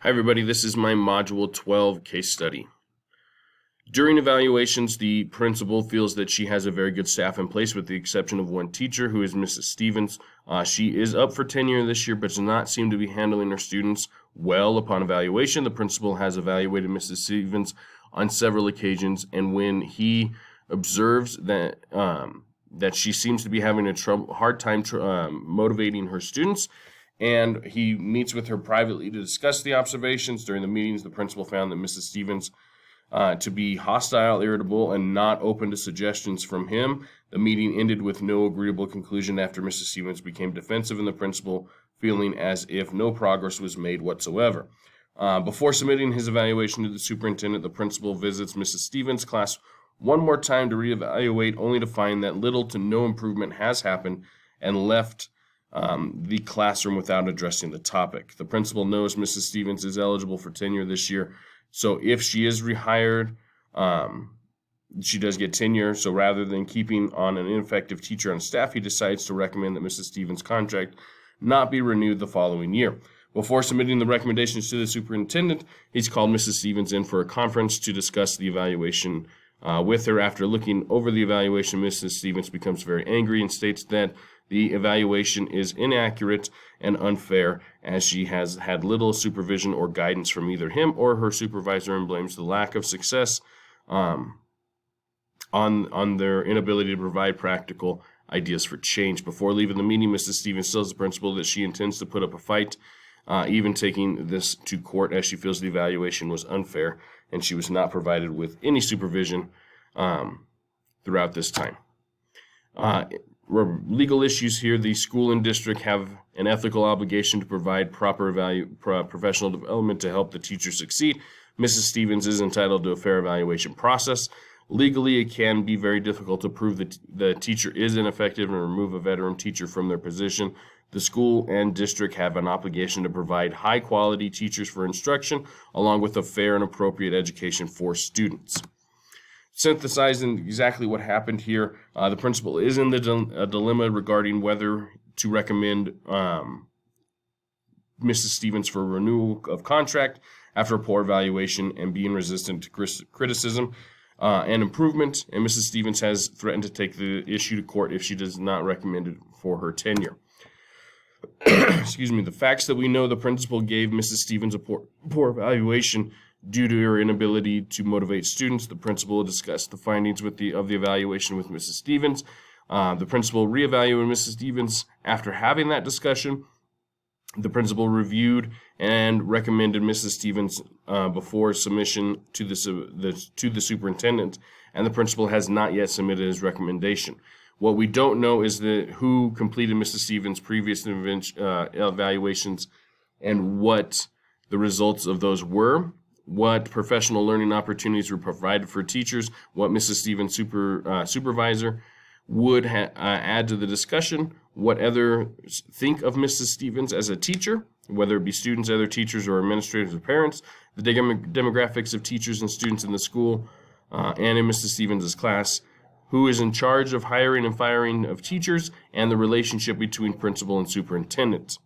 Hi everybody, this is my Module 12 case study. During evaluations, the principal feels that she has a very good staff in place with the exception of one teacher who is Mrs. Stevens. She is up for tenure this year but does not seem to be handling her students well upon evaluation. The principal has evaluated Mrs. Stevens on several occasions, and when he observes that she seems to be having a hard time motivating her students, and he meets with her privately to discuss the observations. During the meetings, the principal found that Mrs. Stevens to be hostile, irritable, and not open to suggestions from him. The meeting ended with no agreeable conclusion after Mrs. Stevens became defensive and the principal feeling as if no progress was made whatsoever. Before submitting his evaluation to the superintendent, the principal visits Mrs. Stevens' class one more time to reevaluate, only to find that little to no improvement has happened and left the classroom without addressing the topic. The principal knows Mrs. Stevens is eligible for tenure this year, so if she is rehired, she does get tenure. So rather than keeping on an ineffective teacher on staff, he decides to recommend that Mrs. Stevens' contract not be renewed the following year. Before submitting the recommendations to the superintendent, he's called Mrs. Stevens in for a conference to discuss the evaluation with her. After looking over the evaluation, Mrs. Stevens becomes very angry and states that the evaluation is inaccurate and unfair, as she has had little supervision or guidance from either him or her supervisor, and blames the lack of success on their inability to provide practical ideas for change. Before leaving the meeting, Mrs. Stevens tells the principal that she intends to put up a fight, even taking this to court, as she feels the evaluation was unfair and she was not provided with any supervision throughout this time. Legal issues here. The school and district have an ethical obligation to provide proper professional development to help the teacher succeed. Mrs. Stevens is entitled to a fair evaluation process. Legally, it can be very difficult to prove that the teacher is ineffective and remove a veteran teacher from their position. The school and district have an obligation to provide high-quality teachers for instruction, along with a fair and appropriate education for students. Synthesizing exactly what happened here, the principal is in a dilemma regarding whether to recommend Mrs. Stevens for renewal of contract after a poor evaluation and being resistant to criticism and improvement, and Mrs. Stevens has threatened to take the issue to court if she does not recommend it for her tenure. Excuse me. The facts that we know: the principal gave Mrs. Stevens a poor evaluation due to her inability to motivate students. The principal discussed the findings of the evaluation with Mrs. Stevens. The principal reevaluated Mrs. Stevens. After having that discussion, the principal reviewed and recommended Mrs. Stevens before submission to the superintendent, and the principal has not yet submitted his recommendation. What we don't know is who completed Mrs. Stevens' previous evaluations and what the results of those were, what professional learning opportunities were provided for teachers, what Mrs. Stevens' supervisor would add to the discussion, what others think of Mrs. Stevens as a teacher, whether it be students, other teachers, or administrators or parents, the demographics of teachers and students in the school and in Mrs. Stevens' class, who is in charge of hiring and firing of teachers, and the relationship between principal and superintendent.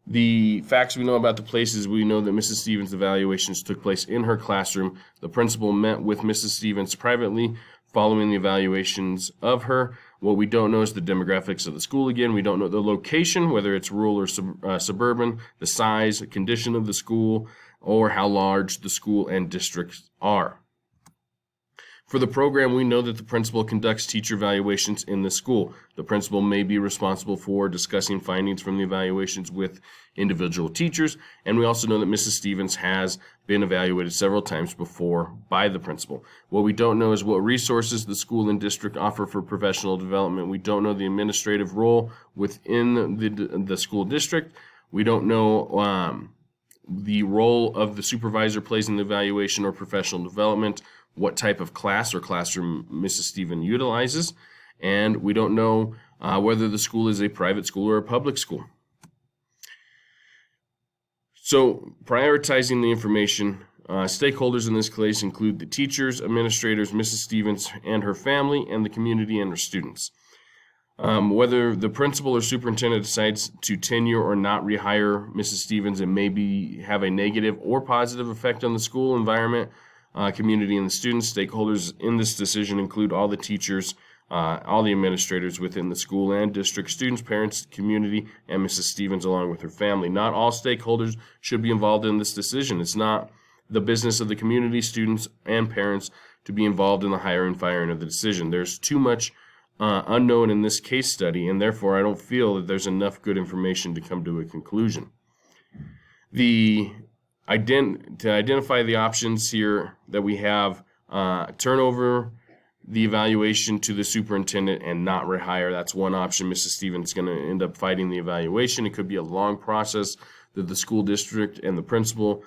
The facts we know about the places: we know that Mrs. Stevens' evaluations took place in her classroom. The principal met with Mrs. Stevens privately following the evaluations of her. What we don't know is the demographics of the school. Again, we don't know the location, whether it's rural or suburban, the size, condition of the school, or how large the school and districts are. For the program, we know that the principal conducts teacher evaluations in the school. The principal may be responsible for discussing findings from the evaluations with individual teachers, and we also know that Mrs. Stevens has been evaluated several times before by the principal. What we don't know is what resources the school and district offer for professional development. We don't know the administrative role within the school district. We don't know the role of the supervisor plays in the evaluation or professional development, what type of class or classroom Mrs. Stevens utilizes, and we don't know whether the school is a private school or a public school. So, prioritizing the information, stakeholders in this case include the teachers, administrators, Mrs. Stevens and her family, and the community and her students. Whether the principal or superintendent decides to tenure or not rehire Mrs. Stevens, it may have a negative or positive effect on the school environment, community, and the students. Stakeholders in this decision include all the teachers, all the administrators within the school and district, students, parents, community, and Mrs. Stevens along with her family. Not all stakeholders should be involved in this decision. It's not the business of the community, students, and parents to be involved in the hiring and firing of the decision. There's too much unknown in this case study, and therefore I don't feel that there's enough good information to come to a conclusion. To identify the options here that we have, turn over the evaluation to the superintendent and not rehire. That's one option. Mrs. Stevens is going to end up fighting the evaluation. It could be a long process that the school district and the principal,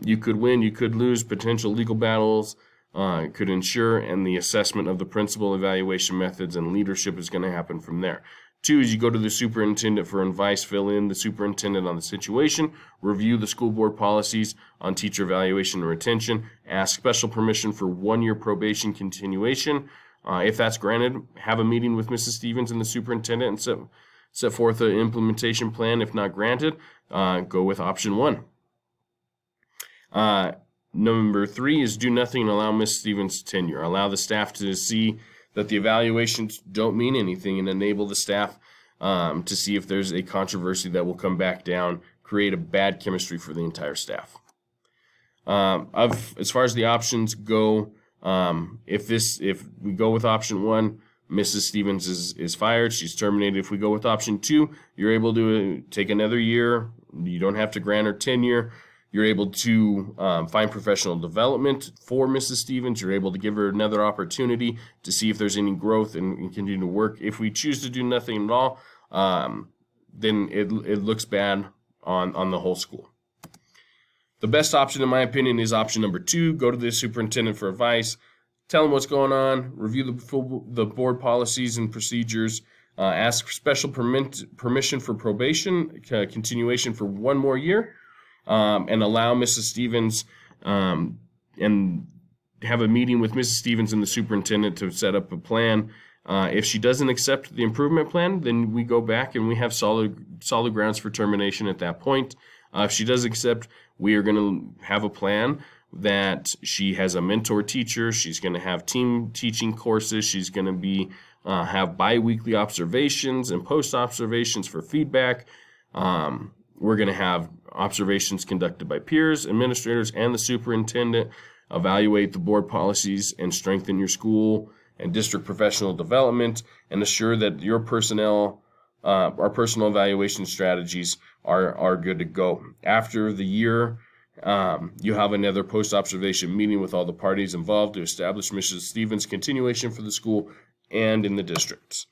you could win, you could lose, potential legal battles could ensure, and the assessment of the principal, evaluation methods, and leadership is going to happen from there. 2 is you go to the superintendent for advice, fill in the superintendent on the situation, review the school board policies on teacher evaluation and retention, ask special permission for 1-year probation continuation. If that's granted, have a meeting with Mrs. Stevens and the superintendent and set forth an implementation plan. If not granted, go with option 1. Number 3 is do nothing and allow Ms. Stevens tenure. Allow the staff to see that the evaluations don't mean anything and enable the staff to see if there's a controversy that will come back down, create a bad chemistry for the entire staff. As far as the options go, if we go with option 1, Mrs. Stevens is fired, she's terminated. If we go with option 2, you're able to take another year. You don't have to grant her tenure. You're able to find professional development for Mrs. Stevens. You're able to give her another opportunity to see if there's any growth and continue to work. If we choose to do nothing at all, then it looks bad on the whole school. The best option, in my opinion, is option number 2. Go to the superintendent for advice. Tell him what's going on. Review the board policies and procedures. Ask special permission for probation, continuation for 1 more year. And allow Mrs. Stevens and have a meeting with Mrs. Stevens and the superintendent to set up a plan. If she doesn't accept the improvement plan, then we go back and we have solid grounds for termination at that point. If she does accept, we are going to have a plan that she has a mentor teacher. She's going to have team teaching courses. She's going to have bi-weekly observations and post-observations for feedback. We're going to have observations conducted by peers, administrators, and the superintendent, evaluate the board policies and strengthen your school and district professional development, and assure that your our personal evaluation strategies are good to go. After the year, you have another post-observation meeting with all the parties involved to establish Mrs. Stevens' continuation for the school and in the districts.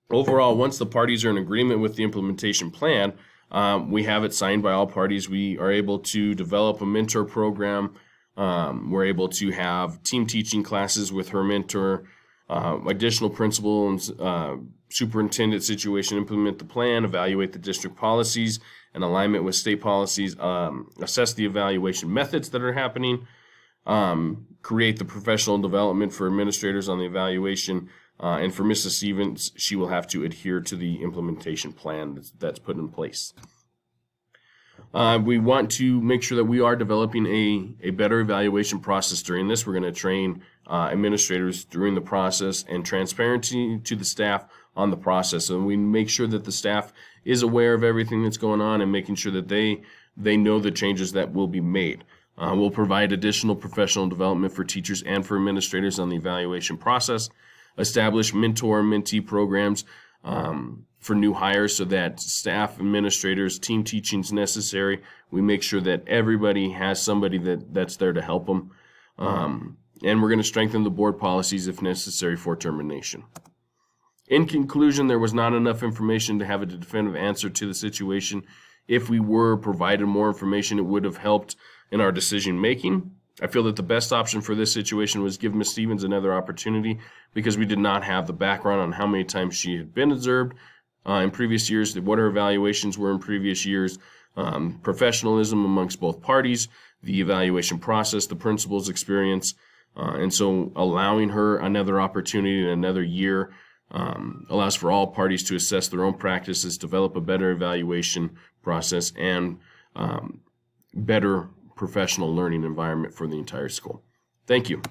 Overall, once the parties are in agreement with the implementation plan, we have it signed by all parties. We are able to develop a mentor program. We're able to have team teaching classes with her mentor, additional principal and superintendent situation, implement the plan, evaluate the district policies in alignment with state policies, assess the evaluation methods that are happening, create the professional development for administrators on the evaluation. And for Mrs. Stevens, she will have to adhere to the implementation plan that's put in place. We want to make sure that we are developing a better evaluation process during this. We're going to train administrators during the process and transparency to the staff on the process. And we make sure that the staff is aware of everything that's going on and making sure that they know the changes that will be made. We'll provide additional professional development for teachers and for administrators on the evaluation process. Establish mentor-mentee programs for new hires so that staff, administrators, team teaching is necessary. We make sure that everybody has somebody that's there to help them. And we're going to strengthen the board policies if necessary for termination. In conclusion, there was not enough information to have a definitive answer to the situation. If we were provided more information, it would have helped in our decision making. I feel that the best option for this situation was give Ms. Stevens another opportunity because we did not have the background on how many times she had been observed in previous years, what her evaluations were in previous years, professionalism amongst both parties, the evaluation process, the principal's experience, And so allowing her another opportunity in another year allows for all parties to assess their own practices, develop a better evaluation process, and better professional learning environment for the entire school. Thank you.